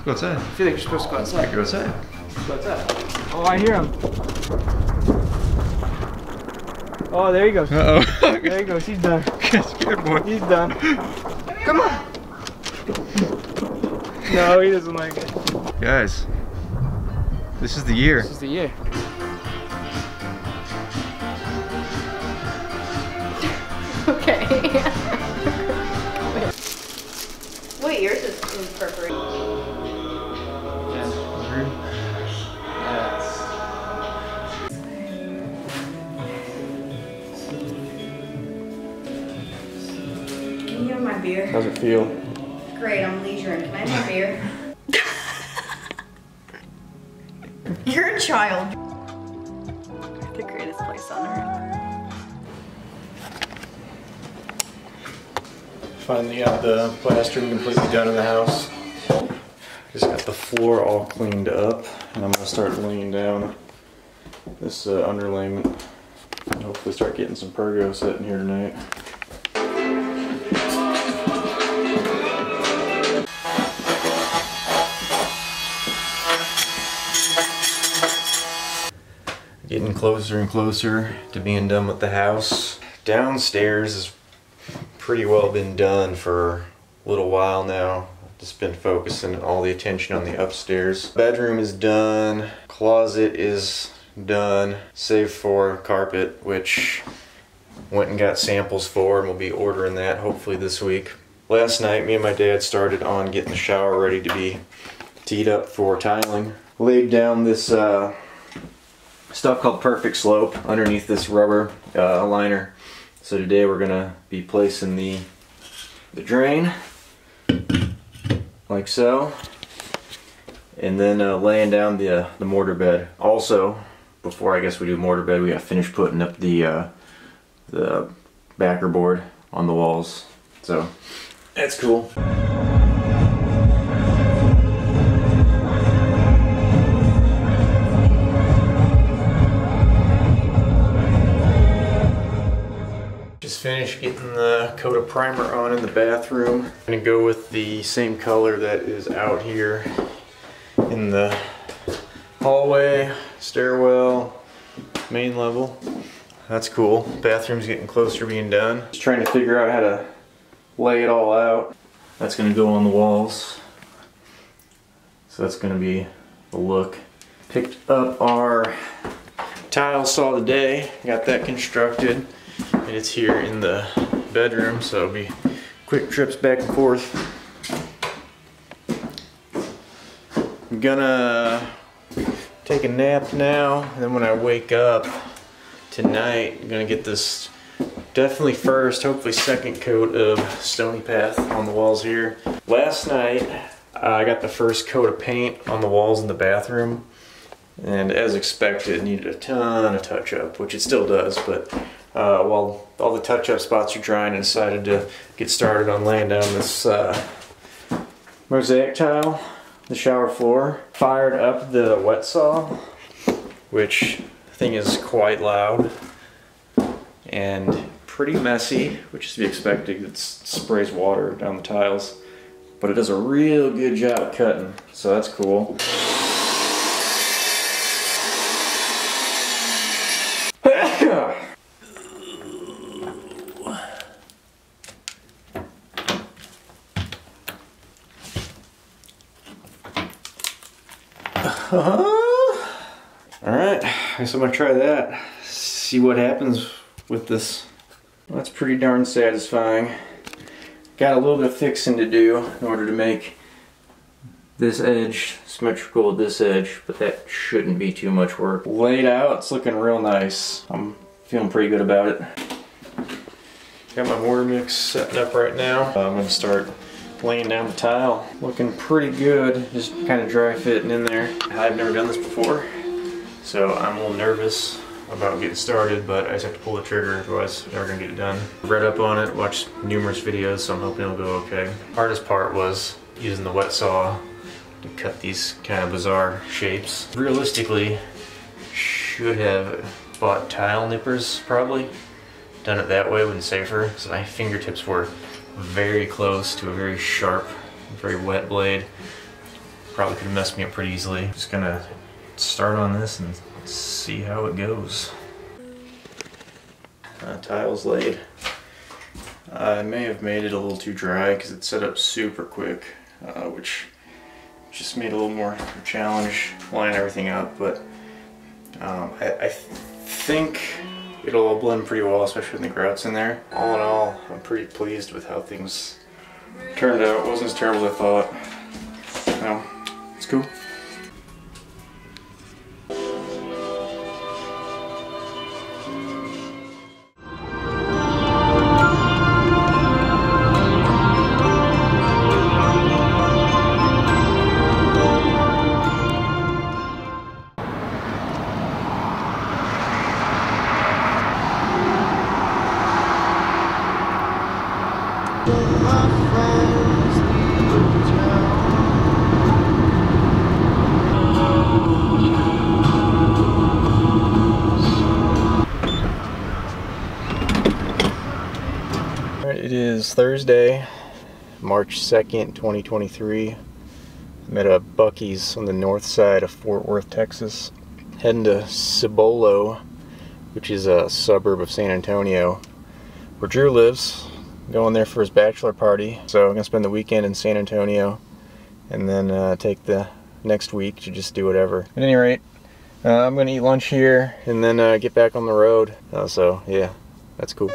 Go outside. I feel like you're supposed to go outside. Go outside. Go outside. Oh, I hear him. Oh, there he goes. Uh-oh. There he goes. He's done. Get scared, boy. He's done. Come on. No, he doesn't like it. Guys, this is the year. This is the year. Okay. Wait, yours is purple. Can you have my beer? How's it feel? Great, I'm leisuring. Can I have my beer? You're a child. The greatest place on earth. Finally got the plastering completely done in the house. Just got the floor all cleaned up, and I'm gonna start laying down this underlayment. And hopefully start getting some pergo set in here tonight. Getting closer and closer to being done with the house. Downstairs has pretty well been done for a little while now. Just been focusing all the attention on the upstairs. Bedroom is done. Closet is done, save for carpet, which went and got samples for, and we'll be ordering that hopefully this week. Last night, me and my dad started on getting the shower ready to be teed up for tiling. Laid down this stuff called Perfect Slope underneath this rubber liner. So today we're gonna be placing the drain like so, and then laying down the mortar bed. Also, before I guess we do mortar bed, we gotta finish putting up the backer board on the walls. So that's cool. Just finished getting the coat of primer on in the bathroom. I'm gonna go with the same color that is out here in the hallway, stairwell, main level. That's cool. Bathroom's getting closer to being done. Just trying to figure out how to lay it all out. That's gonna go on the walls. So that's gonna be the look. Picked up our tile saw today, got that constructed. And it's here in the bedroom, so it'll be quick trips back and forth. I'm gonna take a nap now, and then when I wake up tonight, I'm gonna get this definitely first, hopefully second coat of Stony Path on the walls here. Last night, I got the first coat of paint on the walls in the bathroom, and as expected, it needed a ton of touch-up, which it still does, but while all the touch-up spots are drying, I decided to get started on laying down this mosaic tile, the shower floor. Fired up the wet saw, which the thing is quite loud and pretty messy, which is to be expected. It sprays water down the tiles, but it does a real good job at cutting, so that's cool. Alright, I guess I'm gonna try that. See what happens with this. Well, that's pretty darn satisfying. Got a little bit of fixing to do in order to make this edge symmetrical with this edge, but that shouldn't be too much work. Laid out, it's looking real nice. I'm feeling pretty good about it. Got my mortar mix setting up right now. I'm gonna start laying down the tile. Looking pretty good, just kind of dry fitting in there. I've never done this before, so I'm a little nervous about getting started, but I just have to pull the trigger, otherwise I'm never gonna get it done. Read up on it, watched numerous videos, so I'm hoping it'll go okay. Hardest part was using the wet saw to cut these kind of bizarre shapes. Realistically, should have bought tile nippers probably. Done it that way would have been safer, so my fingertips were very close to a very sharp, very wet blade. probably could have messed me up pretty easily. Just gonna start on this and see how it goes. Tiles laid. I may have made it a little too dry because it's set up super quick, which just made it a little more challenge lining everything up, but I think it'll all blend pretty well, especially when the grout's in there. All in all, I'm pretty pleased with how things turned out. It wasn't as terrible as I thought. No, it's cool. It is Thursday, March 2nd, 2023. I'm at a Buc-ee's on the north side of Fort Worth, Texas. Heading to Cibolo, which is a suburb of San Antonio, where Drew lives. Going there for his bachelor party. So I'm going to spend the weekend in San Antonio and then take the next week to just do whatever. At any rate, I'm going to eat lunch here and then get back on the road. So yeah, that's cool.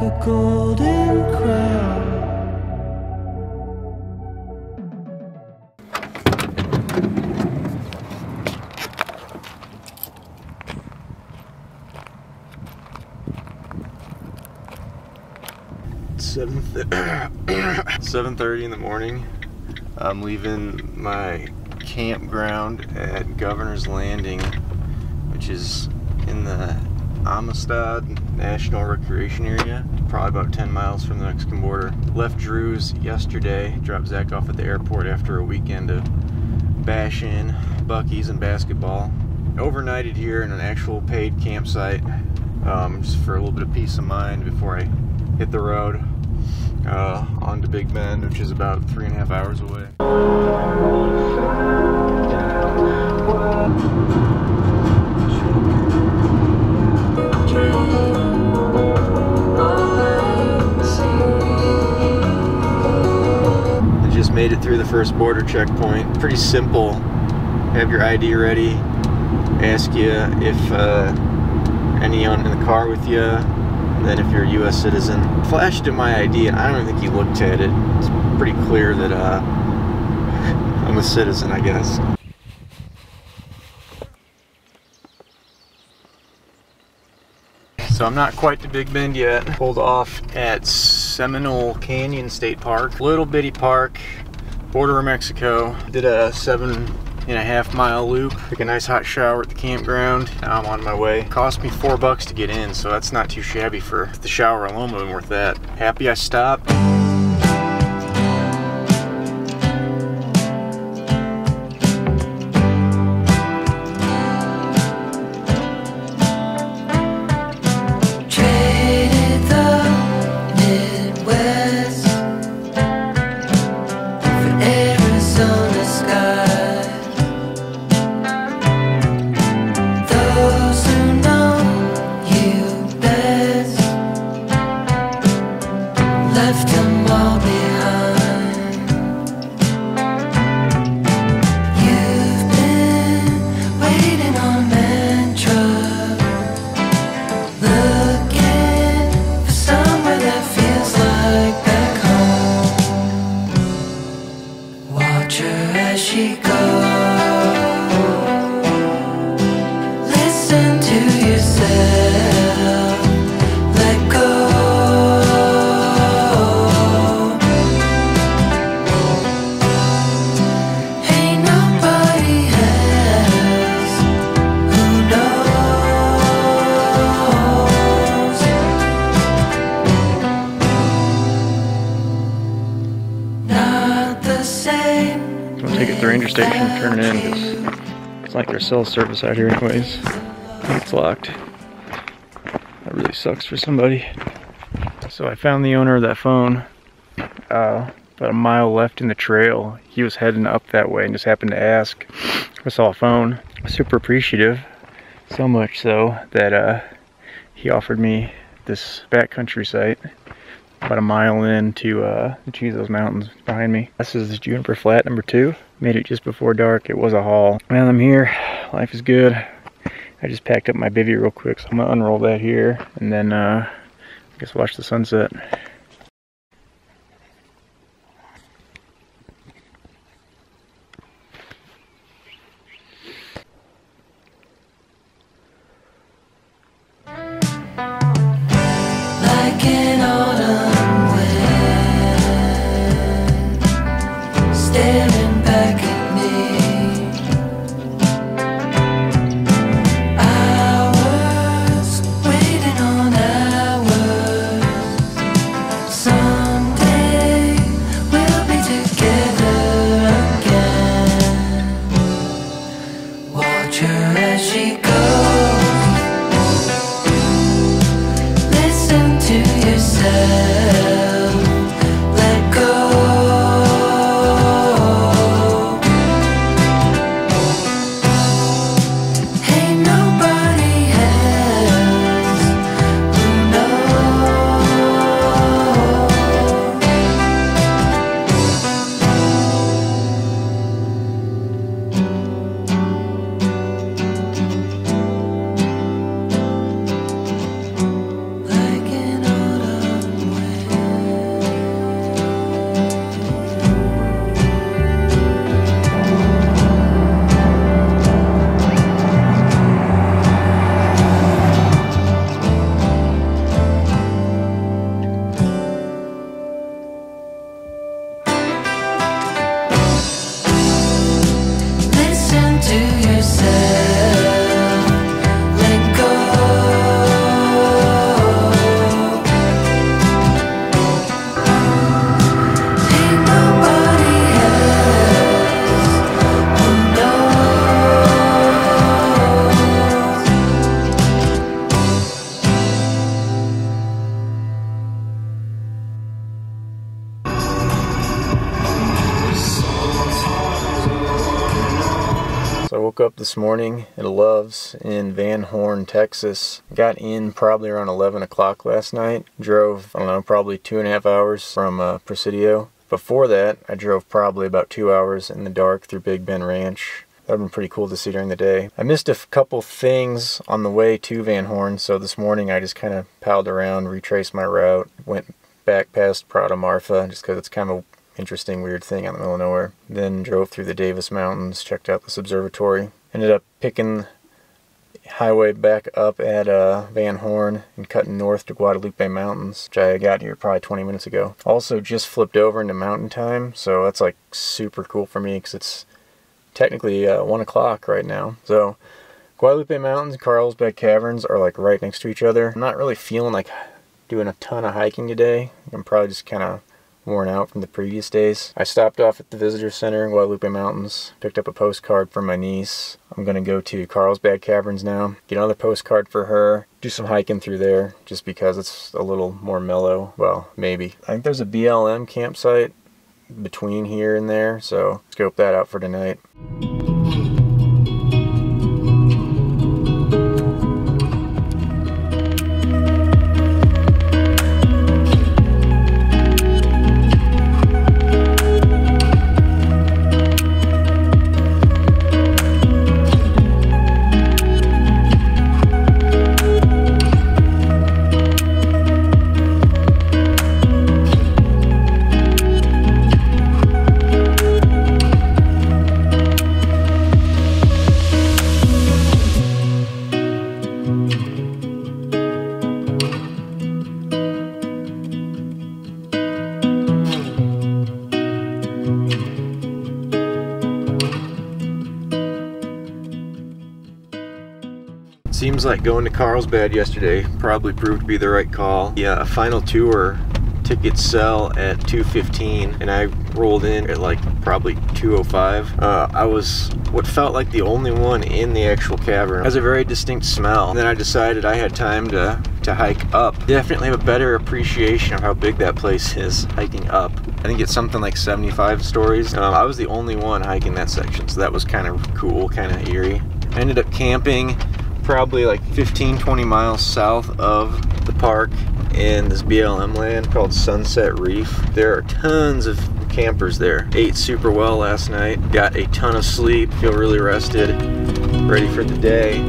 A golden crown. It's 7:30 in the morning. I'm leaving my campground at Governor's Landing, which is in the Amistad National Recreation Area, probably about 10 miles from the Mexican border. Left Drew's yesterday, dropped Zach off at the airport after a weekend of bash-in, Buc-ee's and basketball. Overnighted here in an actual paid campsite, just for a little bit of peace of mind before I hit the road on to Big Bend, which is about 3.5 hours away. made it through the first border checkpoint. Pretty simple. Have your ID ready. Ask you if anyone in the car with you. And then if you're a U.S. citizen. Flashed in my ID and I don't even think he looked at it. It's pretty clear that I'm a citizen, I guess. So I'm not quite to Big Bend yet. Pulled off at Seminole Canyon State Park. Little bitty park, border of Mexico. Did a 7.5 mile loop. Took a nice hot shower at the campground. Now I'm on my way. Cost me $4 to get in, so that's not too shabby for the shower alone. Would have been worth that. Happy I stopped. Ranger station, turn it in, because it's like there's cell service out here anyways. I think it's locked. That really sucks for somebody. So I found the owner of that phone about a mile left in the trail. He was heading up that way and just happened to ask. I saw a phone. Super appreciative. So much so that he offered me this backcountry site about a mile in to the Chisos Mountains behind me. This is Juniper Flat number 2. Made it just before dark. It was a haul. Well, I'm here. Life is good. I just packed up my bivvy real quick, so I'm gonna unroll that here and then I guess watch the sunset. So I woke up this morning at Love's in Van Horn, Texas. Got in probably around 11 o'clock last night. Drove, I don't know, probably 2.5 hours from Presidio. before that, I drove probably about 2 hours in the dark through Big Bend Ranch. That would have been pretty cool to see during the day. I missed a couple things on the way to Van Horn, so this morning I just kind of palled around, retraced my route, went back past Prado Marfa, just because it's kind of an interesting, weird thing out in the middle of nowhere. Then drove through the Davis Mountains, checked out this observatory. Ended up picking highway back up at Van Horn and cutting north to Guadalupe Mountains, which I got here probably 20 minutes ago. Also just flipped over into mountain time, so that's like super cool for me because it's technically 1 o'clock right now. So Guadalupe Mountains and Carlsbad Caverns are like right next to each other. I'm not really feeling like doing a ton of hiking today. I'm probably just kind of worn out from the previous days. I stopped off at the visitor center in Guadalupe Mountains, picked up a postcard for my niece. I'm gonna go to Carlsbad Caverns now, get another postcard for her, do some hiking through there just because it's a little more mellow. Well, maybe. I think there's a BLM campsite between here and there, so scope that out for tonight. Seems like going to Carlsbad yesterday probably proved to be the right call. Yeah, a final tour tickets sell at $2.15 and I rolled in at like probably $2.05. I was what felt like the only one in the actual cavern. It has a very distinct smell. And then I decided I had time to hike up. Definitely have a better appreciation of how big that place is hiking up. I think it's something like 75 stories. I was the only one hiking that section, so that was kind of cool, kind of eerie. I ended up camping probably like 15-20 miles south of the park in this BLM land called Sunset Reef. There are tons of campers there. Ate super well last night, got a ton of sleep, feel really rested, ready for the day.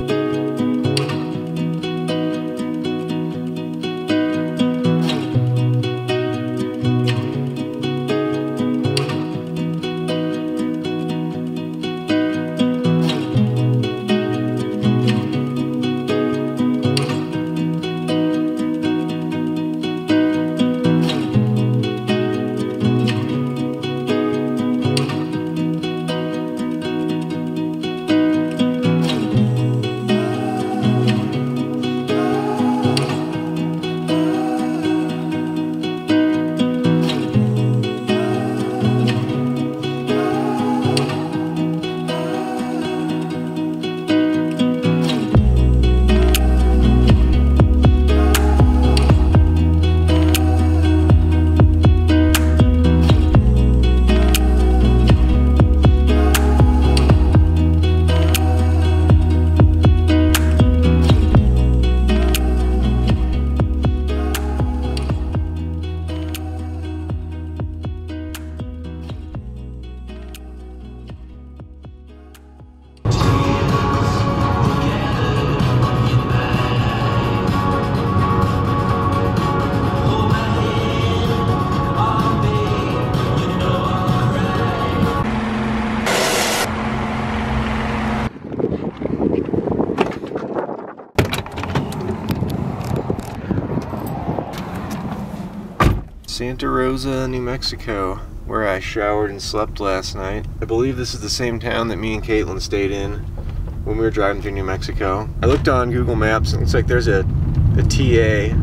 Santa Rosa, New Mexico, where I showered and slept last night. I believe this is the same town that me and Caitlin stayed in when we were driving through New Mexico. I looked on Google Maps and it looks like there's a TA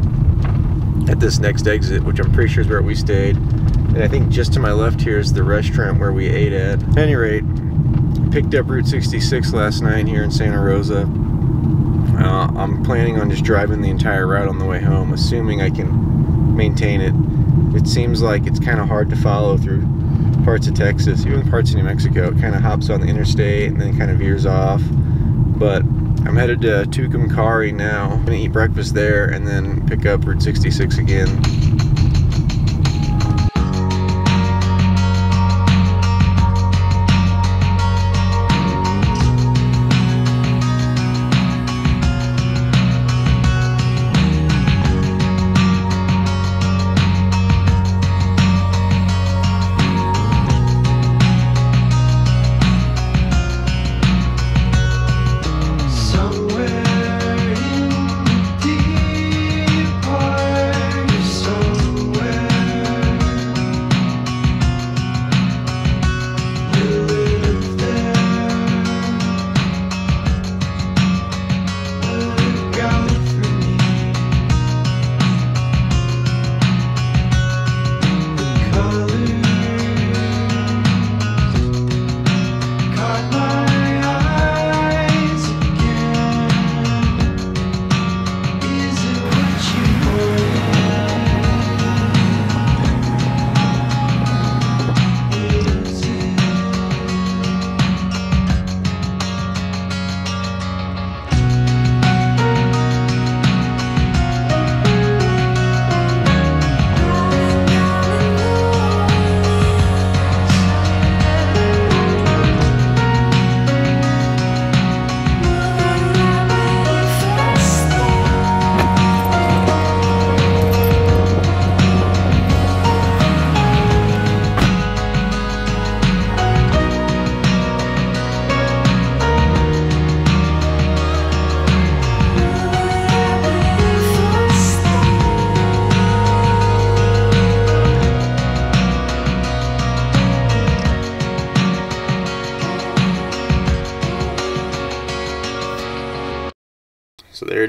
at this next exit, which I'm pretty sure is where we stayed. And I think just to my left here is the restaurant where we ate at. At any rate, picked up Route 66 last night here in Santa Rosa. I'm planning on just driving the entire route on the way home, assuming I can maintain it. It seems like it's kind of hard to follow through parts of Texas, even parts of New Mexico. It kind of hops on the interstate and then kind of veers off. But I'm headed to Tucumcari now. I'm gonna eat breakfast there and then pick up Route 66 again.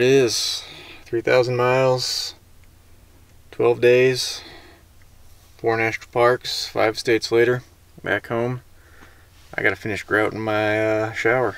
it is. 3,000 miles, 12 days, 4 national parks, 5 states later, back home. I gotta finish grouting my shower.